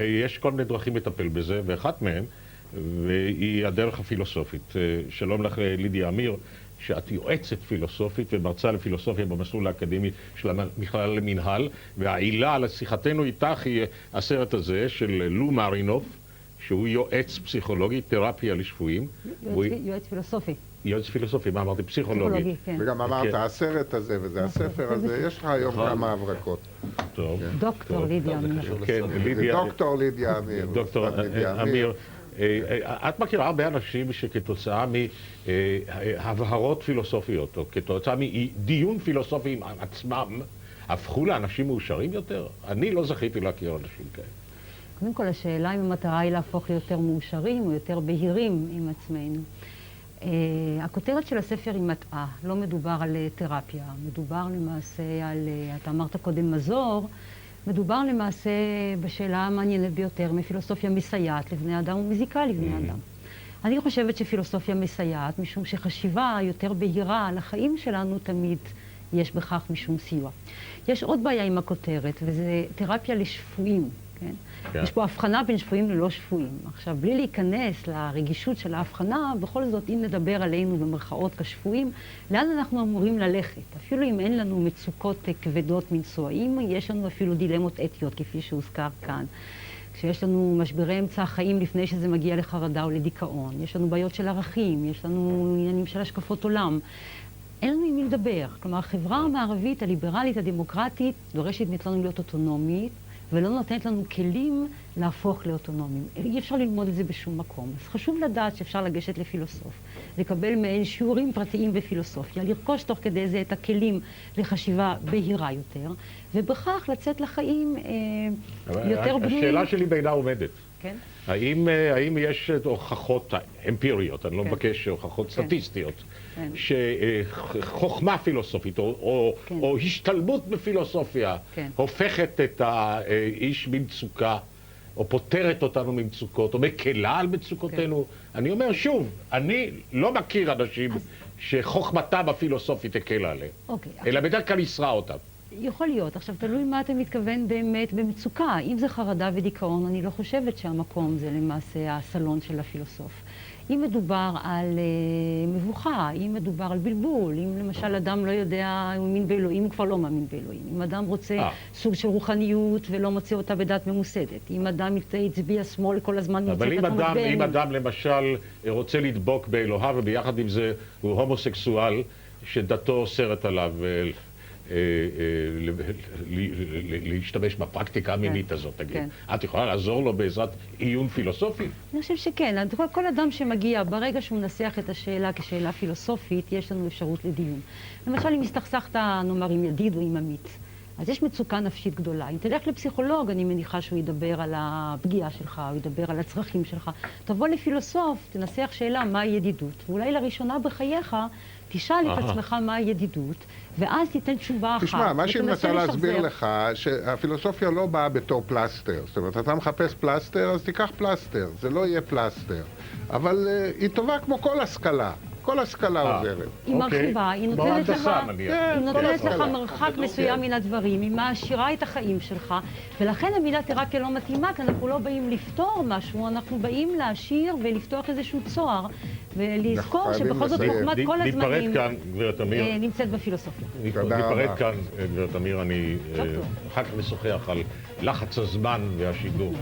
יש כל מיני דרכים לטפל בזה, ואחת מהן, והיא הדרך הפילוסופית. שלום לך לידיה אמיר, שאת יועצת פילוסופית ומרצה לפילוסופיה במסלול האקדמי של המכללה למינהל, והעילה לשיחתנו איתך היא הסרט הזה של לו מרינוף, שהוא יועץ פסיכולוגי, תרפיה לשפויים. יועץ פילוסופי. יועץ פילוסופי, מה אמרתי? פסיכולוגי. כן. וגם אמרת הסרט הזה וזה הספר הזה, יש לך היום כמה הברקות. טוב. דוקטור לידיה אמיר. כן, לידיה. דוקטור לידיה אמיר. דוקטור אמיר. את מכירה הרבה אנשים שכתוצאה מהבהרות פילוסופיות, או כתוצאה מדיון פילוסופי עם עצמם, הפכו לאנשים מאושרים יותר? אני לא זכיתי להכיר אנשים כאלה. קודם כל, השאלה אם המטרה היא להפוך ליותר מאושרים או יותר בהירים עם עצמנו. הכותרת של הספר היא מטעה, לא מדובר על תרפיה, מדובר למעשה על, אתה אמרת קודם מזור, מדובר למעשה בשאלה המעניינת ביותר מפילוסופיה מסייעת לבני אדם ומזיקה לבני אדם. אני חושבת שפילוסופיה מסייעת, משום שחשיבה יותר בהירה על החיים שלנו תמיד יש בכך משום סיוע. יש עוד בעיה עם הכותרת, וזה תרפיה לשפויים. כן? כן. יש פה הבחנה בין שפויים ללא שפויים. עכשיו, בלי להיכנס לרגישות של ההבחנה, בכל זאת, אם נדבר עלינו במרכאות כשפויים, לאן אנחנו אמורים ללכת? אפילו אם אין לנו מצוקות כבדות מנשואיים, יש לנו אפילו דילמות אתיות, כפי שהוזכר כאן. כשיש לנו משברי אמצע החיים לפני שזה מגיע לחרדה או לדיכאון, יש לנו בעיות של ערכים, יש לנו עניינים של השקפות עולם. אין לנו עם מי לדבר. כלומר, החברה המערבית, הליברלית, הדמוקרטית, דורשת מאיתנו להיות אוטונומית, ולא נותנת לנו כלים להפוך לאוטונומיים. אי אפשר ללמוד את זה בשום מקום. אז חשוב לדעת שאפשר לגשת לפילוסוף, לקבל מעין שיעורים פרטיים בפילוסופיה, לרכוש תוך כדי זה את הכלים לחשיבה בהירה יותר, ובכך לצאת לחיים יותר בנויים. השאלה שלי בעינה עומדת. כן? האם יש הוכחות אמפיריות, אני לא מבקש הוכחות סטטיסטיות, שחוכמה פילוסופית או השתלמות בפילוסופיה הופכת את האיש ממצוקה, או פותרת אותנו ממצוקות, או מקלה על מצוקותינו? אני אומר שוב, אני לא מכיר אנשים שחוכמתם הפילוסופית הקלה עליהם, אלא בדרך כלל יסרה אותם. יכול להיות. עכשיו, תלוי מה אתה מתכוון באמת במצוקה. אם זה חרדה ודיכאון, אני לא חושבת שהמקום זה למעשה הסלון של הפילוסוף. אם מדובר על מבוכה, אם מדובר על בלבול, אם למשל אדם לא יודע, הוא מאמין באלוהים, הוא כבר לא מאמין באלוהים. אם אדם רוצה סוג של רוחניות ולא מוצא אותה בדת ממוסדת. אם אדם הצביע שמאל כל הזמן מוצא את עצמו אבל אם אדם למשל רוצה לדבוק באלוהיו וביחד עם זה הוא הומוסקסואל שדתו אוסרת עליו להשתמש בפרקטיקה המינית הזאת, תגיד. את יכולה לעזור לו בעזרת עיון פילוסופי? אני חושב שכן. כל אדם שמגיע, ברגע שהוא מנסח את השאלה כשאלה פילוסופית, יש לנו אפשרות לדיון. למשל, אם הסתכסכת, נאמר, עם ידיד או עם עמית, אז יש מצוקה נפשית גדולה. אם תלך לפסיכולוג, אני מניחה שהוא ידבר על הפגיעה שלך, הוא ידבר על הצרכים שלך. תבוא לפילוסוף, תנסח שאלה מהי ידידות. ואולי לראשונה בחייך, תשאל את עצמך מהי ידידות, ואז תיתן תשובה אחת. תשמע, מה שאני מנסה להסביר לך, שהפילוסופיה לא באה בתור פלסטר. זאת אומרת, אתה מחפש פלסטר, אז תיקח פלסטר. זה לא יהיה פלסטר. אבל היא טובה כמו כל השכלה. כל השכלה עוזרת. היא מרחיבה, היא נותנת לך מרחק מסוים מן הדברים, היא מעשירה את החיים שלך, ולכן המילה תרפיה לא מתאימה, כי אנחנו לא באים לפתור משהו, אנחנו באים להשאיר ולפתוח איזשהו צוהר, ולזכור שבכל זאת חוכמת כל הזמנים נמצאת בפילוסופיה. ניפרד כאן, גברת אמיר, אני אחר כך משוחח על לחץ הזמן והשידור.